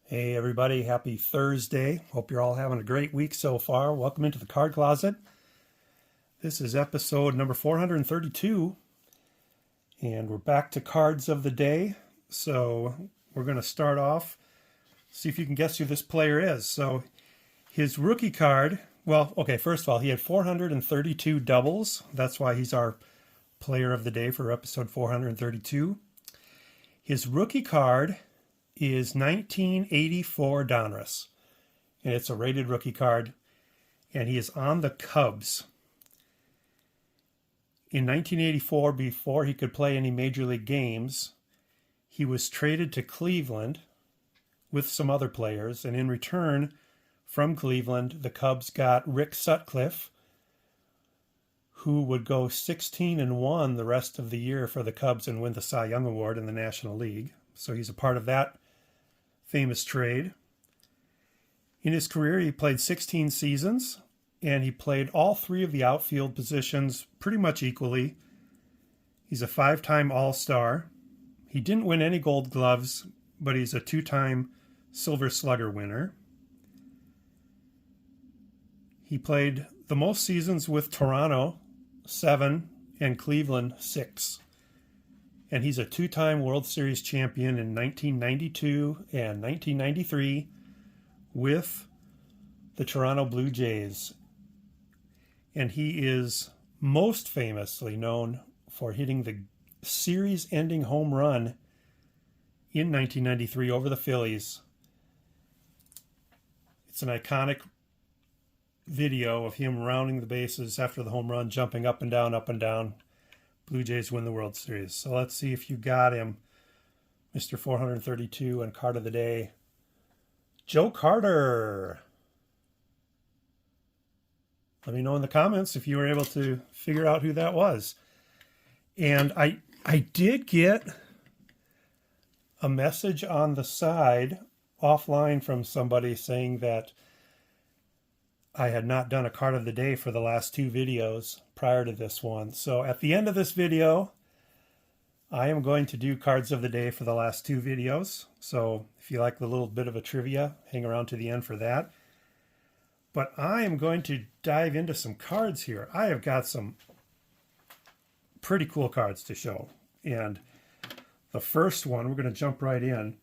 Hey everybody, happy Thursday. Hope you're all having a great week so far. Welcome into the Card Closet. This is episode number 432, and we're back to cards of the day. So we're going to start off, see if you can guess who this player is. So his rookie card, first of all, he had 432 doubles. That's why he's our player of the day for episode 432. His rookie card is 1984 Donruss, and it's a rated rookie card, and he is on the Cubs. In 1984, before he could play any major league games, he was traded to Cleveland with some other players, and in return from Cleveland, the Cubs got Rick Sutcliffe, who would go 16-1 the rest of the year for the Cubs and win the Cy Young Award in the National League. So he's a part of that famous trade. In his career, he played 16 seasons, and he played all three of the outfield positions pretty much equally. He's a 5-time All-Star. He didn't win any Gold Gloves, but he's a 2-time Silver Slugger winner. He played the most seasons with Toronto, 7, and Cleveland, 6. And he's a 2-time World Series champion in 1992 and 1993 with the Toronto Blue Jays. And he is most famously known for hitting the series-ending home run in 1993 over the Phillies. It's an iconic video of him rounding the bases after the home run, jumping up and down, up and down. Blue Jays win the World Series. So let's see if you got him, Mr. 432 and card of the day, Joe Carter. Let me know in the comments if you were able to figure out who that was. And I did get a message on the side offline from somebody saying that I had not done a card of the day for the last 2 videos prior to this one. So at the end of this video, I am going to do cards of the day for the last 2 videos. So if you like the little bit of a trivia, hang around to the end for that. But I am going to dive into some cards here. I have got some pretty cool cards to show. And the first one, we're going to jump right in,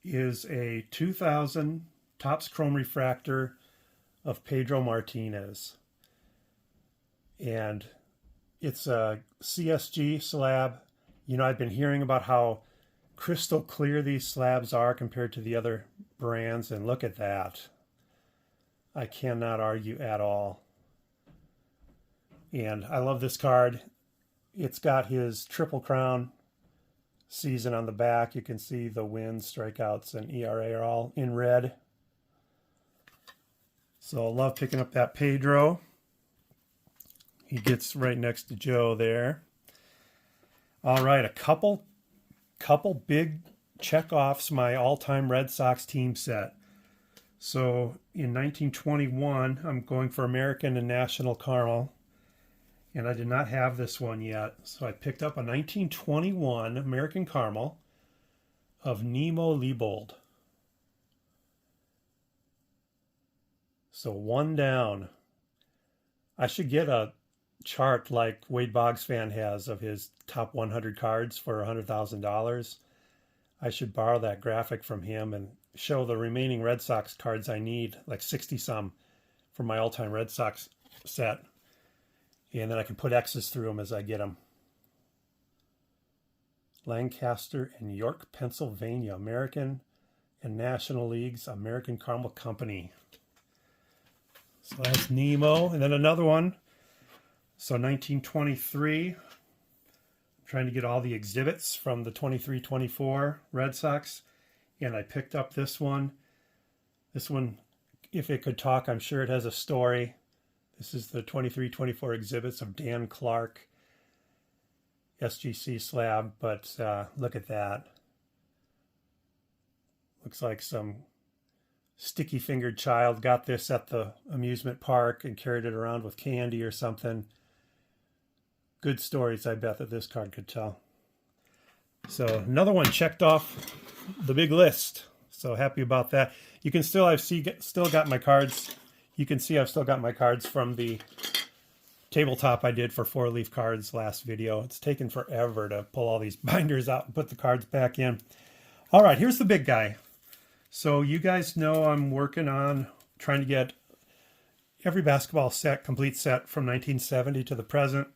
is a 2000 Topps Chrome Refractor of Pedro Martinez. And it's a CSG slab. You know, I've been hearing about how crystal clear these slabs are compared to the other brands, and look at that. I cannot argue at all. And I love this card. It's got his Triple Crown season on the back. You can see the wins, strikeouts, and ERA are all in red. So I love picking up that Pedro. He gets right next to Joe there. All right, a couple big check-offs my all-time Red Sox team set. So in 1921, I'm going for American and National Caramel, and I did not have this one yet. So I picked up a 1921 American Caramel of Nemo Leibold. So 1 down. I should get a chart like Wade Boggs fan has of his top 100 cards for $100,000. I should borrow that graphic from him and show the remaining Red Sox cards I need, like 60 some for my all-time Red Sox set. And then I can put X's through them as I get them. Lancaster and York, Pennsylvania, American and National Leagues, American Caramel Company. So that's Nemo. And then another one. So 1923. I'm trying to get all the exhibits from the 23-24 Red Sox. And I picked up this one. This one, if it could talk, I'm sure it has a story. This is the 23-24 exhibits of Dan Clark. SGC slab. But look at that. Looks like some sticky-fingered child got this at the amusement park and carried it around with candy or something. Good stories, I bet, that this card could tell. So another one checked off the big list. So happy about that. You can still, still got my cards. You can see I've still got my cards from the tabletop I did for 4-leaf cards last video. It's taken forever to pull all these binders out and put the cards back in. All right, here's the big guy. So you guys know I'm working on trying to get every basketball set, complete set from 1970 to the present.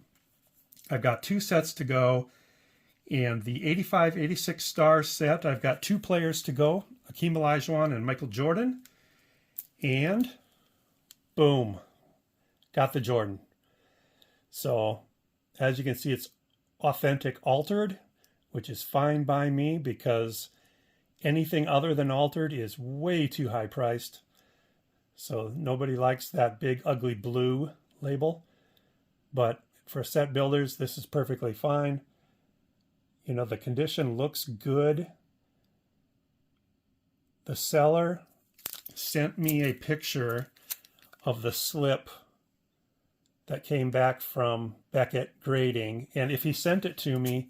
I've got 2 sets to go. And the 85-86 star set, I've got 2 players to go, Hakeem Olajuwon and Michael Jordan. And boom, got the Jordan. So as you can see, it's authentic altered, which is fine by me because anything other than altered is way too high priced. So nobody likes that big ugly blue label. But for set builders, this is perfectly fine. You know, the condition looks good. The seller sent me a picture of the slip that came back from Beckett Grading. And if he sent it to me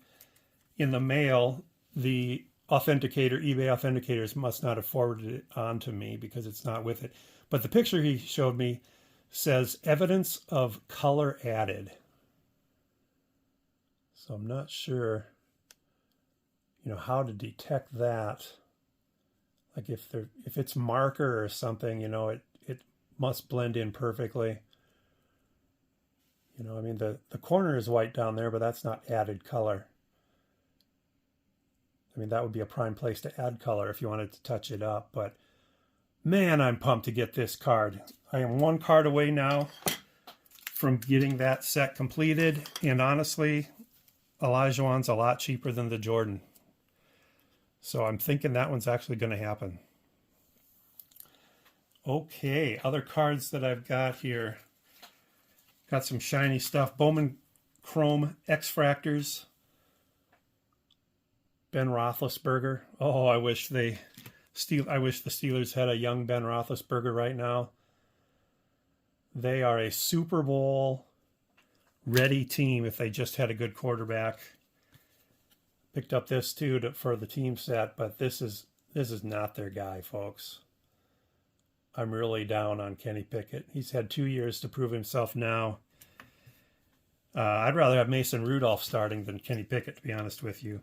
in the mail, the authenticator, eBay authenticators must not have forwarded it on to me because it's not with it. But the picture he showed me says evidence of color added. So I'm not sure, you know, how to detect that. Like if it's marker or something, you know, it must blend in perfectly. You know, I mean, the corner is white down there, but that's not added color. I mean, that would be a prime place to add color if you wanted to touch it up. But man, I'm pumped to get this card. I am 1 card away now from getting that set completed. And honestly, Olajuwon's a lot cheaper than the Jordan. So I'm thinking that one's actually going to happen. Okay, other cards that I've got here. Got some shiny stuff. Bowman Chrome X-Fractors. Ben Roethlisberger. Oh, I wish the Steelers had a young Ben Roethlisberger right now. They are a Super Bowl ready team if they just had a good quarterback. Picked up this too for the team set, but this is not their guy, folks. I'm really down on Kenny Pickett. He's had 2 years to prove himself now. I'd rather have Mason Rudolph starting than Kenny Pickett, to be honest with you.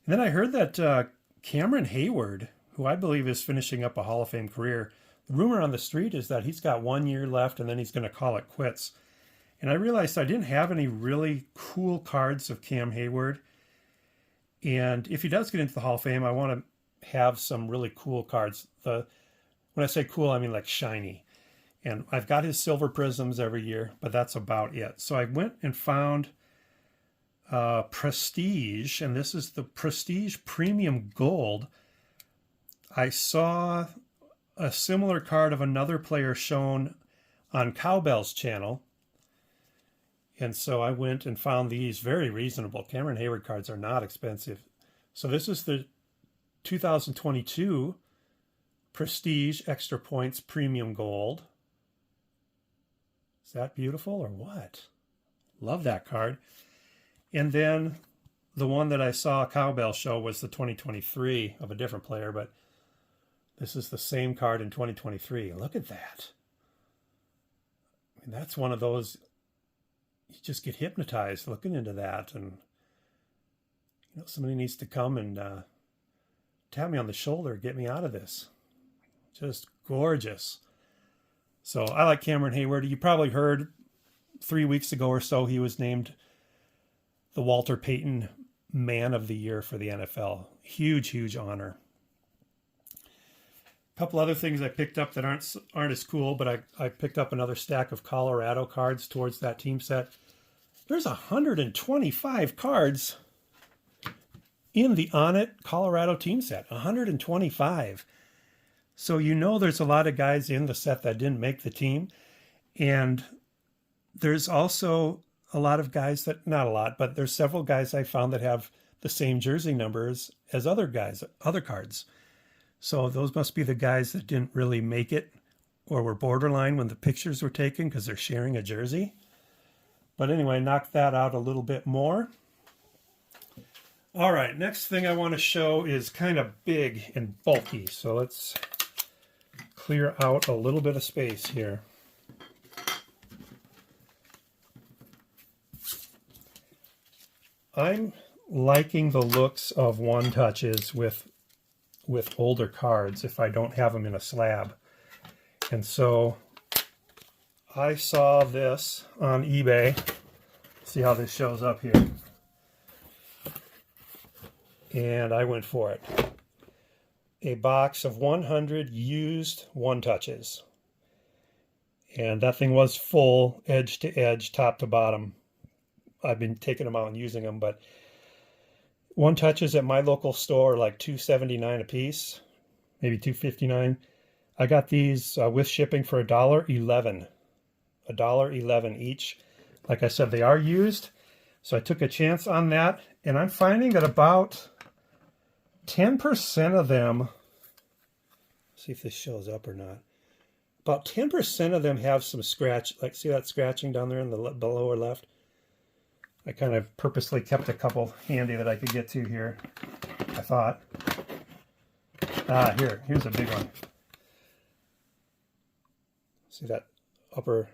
And then I heard that Cameron Hayward, who I believe is finishing up a Hall of Fame career, the rumor on the street is that he's got 1 year left and then he's going to call it quits. And I realized I didn't have any really cool cards of Cam Hayward. And if he does get into the Hall of Fame, I want to have some really cool cards. When I say cool, I mean like shiny. And I've got his silver prisms every year, but that's about it. So I went and found Prestige, and this is the Prestige Premium Gold. I saw a similar card of another player shown on Cowbell's channel. And so I went and found these very reasonable. Cameron Hayward cards are not expensive. So this is the 2022 Prestige Extra Points Premium Gold. Is that beautiful or what? Love that card. And then the one that I saw Cowbell show was the 2023 of a different player, but this is the same card in 2023. Look at that. I mean, that's one of those, you just get hypnotized looking into that. And, you know, somebody needs to come and tap me on the shoulder, get me out of this. Just gorgeous. So I like Cameron Hayward. You probably heard 3 weeks ago or so, he was named the Walter Payton Man of the Year for the NFL. Huge, huge honor. A couple other things I picked up that aren't as cool, but I picked up another stack of Colorado cards towards that team set. There's 125 cards in the On It Colorado team set. 125. So you know there's a lot of guys in the set that didn't make the team. And there's also a lot of guys that, not a lot, but there's several guys I found that have the same jersey numbers as other guys, other cards. So those must be the guys that didn't really make it or were borderline when the pictures were taken because they're sharing a jersey. But anyway, knock that out a little bit more. All right, next thing I want to show is kind of big and bulky. So let's clear out a little bit of space here. I'm liking the looks of one touches with older cards if I don't have them in a slab. And so I saw this on eBay. See how this shows up here. And I went for it. A box of 100 used one touches. And that thing was full, edge to edge, top to bottom. I've been taking them out and using them, but one touches at my local store are like $2.79 a piece, maybe $2.59. I got these with shipping for $1.11. $1.11 each. Like I said, they are used, so I took a chance on that, and I'm finding that about 10% of them, see if this shows up or not, about 10% of them have some scratch, like see that scratching down there in the lower left? I kind of purposely kept a couple handy that I could get to here, I thought. Here's a big one. See that upper,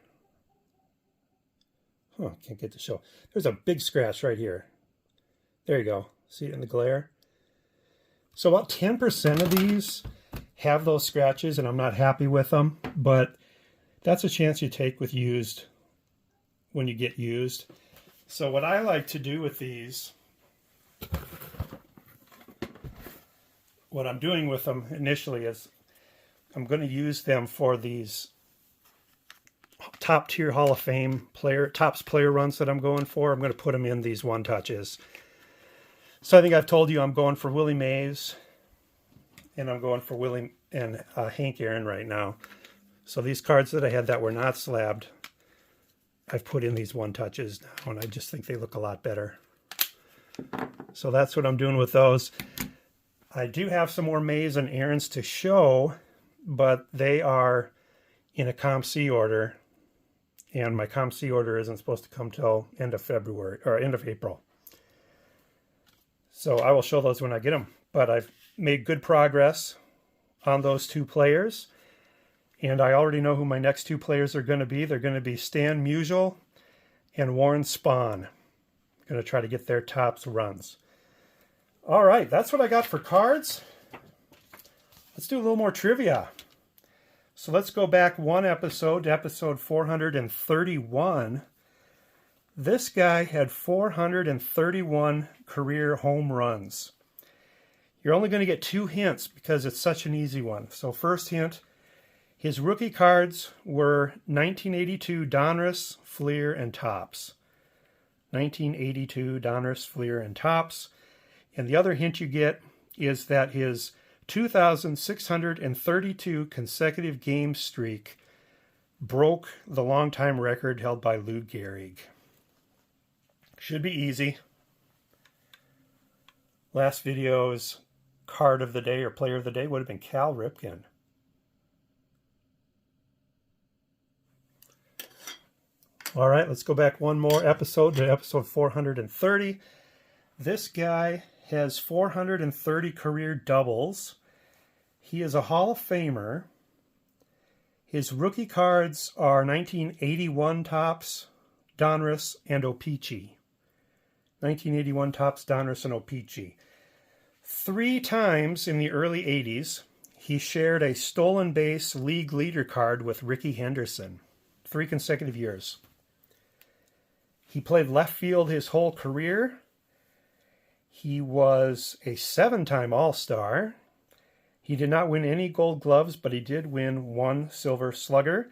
can't get to show. There's a big scratch right here. There you go. See it in the glare? So about 10% of these have those scratches, and I'm not happy with them, but that's a chance you take with used when you get used. So what I like to do with these, what I'm doing with them initially is I'm going to use them for these top tier Hall of Fame Topps player runs that I'm going for. I'm going to put them in these one touches. So I think I've told you I'm going for Willie Mays, and I'm going for Willie and Hank Aaron right now. So these cards that I had that were not slabbed, I've put in these one touches now, and I just think they look a lot better. So that's what I'm doing with those. I do have some more Mays and Aarons to show, but they are in a COMC order, and my COMC order isn't supposed to come till end of February or end of April. So I will show those when I get them. But I've made good progress on those two players. And I already know who my next two players are going to be. They're going to be Stan Musial and Warren Spahn. I'm going to try to get their Topps runs. All right, that's what I got for cards. Let's do a little more trivia. So let's go back one episode to episode 431. This guy had 431 career home runs. You're only going to get 2 hints because it's such an easy one. So first hint, his rookie cards were 1982 Donruss, Fleer, and Topps. 1982 Donruss, Fleer, and Topps. And the other hint you get is that his 2,632 consecutive game streak broke the longtime record held by Lou Gehrig. Should be easy. Last video's card of the day or player of the day would have been Cal Ripken. All right, let's go back one more episode to episode 430. This guy has 430 career doubles. He is a Hall of Famer. His rookie cards are 1981 Topps, Donruss, and O-Pee-Chee. 1981 Topps, Donruss, and O-Pee-Chee. 3 times in the early 80s, he shared a stolen base league leader card with Rickey Henderson. 3 consecutive years. He played left field his whole career. He was a 7-time All-Star. He did not win any Gold Gloves, but he did win 1 Silver Slugger.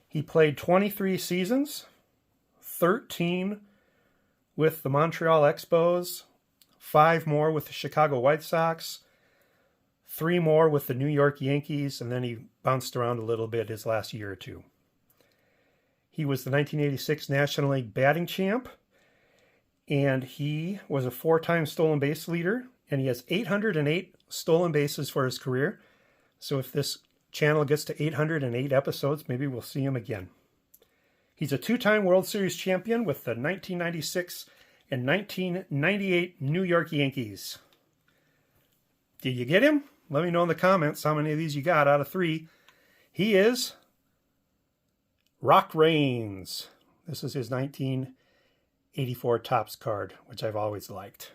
He played 23 seasons, 13 with the Montreal Expos, 5 more with the Chicago White Sox, 3 more with the New York Yankees, and then he bounced around a little bit his last year or two. He was the 1986 National League batting champ, and he was a 4-time stolen base leader, and he has 808 stolen bases for his career. So if this channel gets to 808 episodes, maybe we'll see him again. He's a 2-time World Series champion with the 1996 and 1998 New York Yankees. Did you get him? Let me know in the comments how many of these you got out of 3. He is Rock Raines. This is his 1984 Topps card, which I've always liked.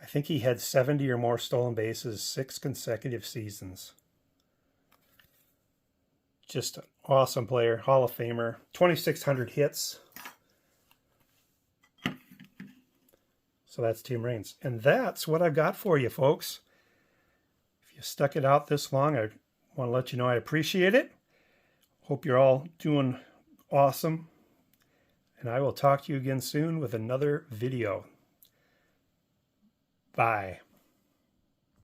I think he had 70 or more stolen bases, 6 consecutive seasons. Just an awesome player, Hall of Famer, 2,600 hits. So that's Tim Raines. And that's what I've got for you, folks. If you stuck it out this long, I want to let you know I appreciate it. Hope you're all doing awesome. And I will talk to you again soon with another video. Bye.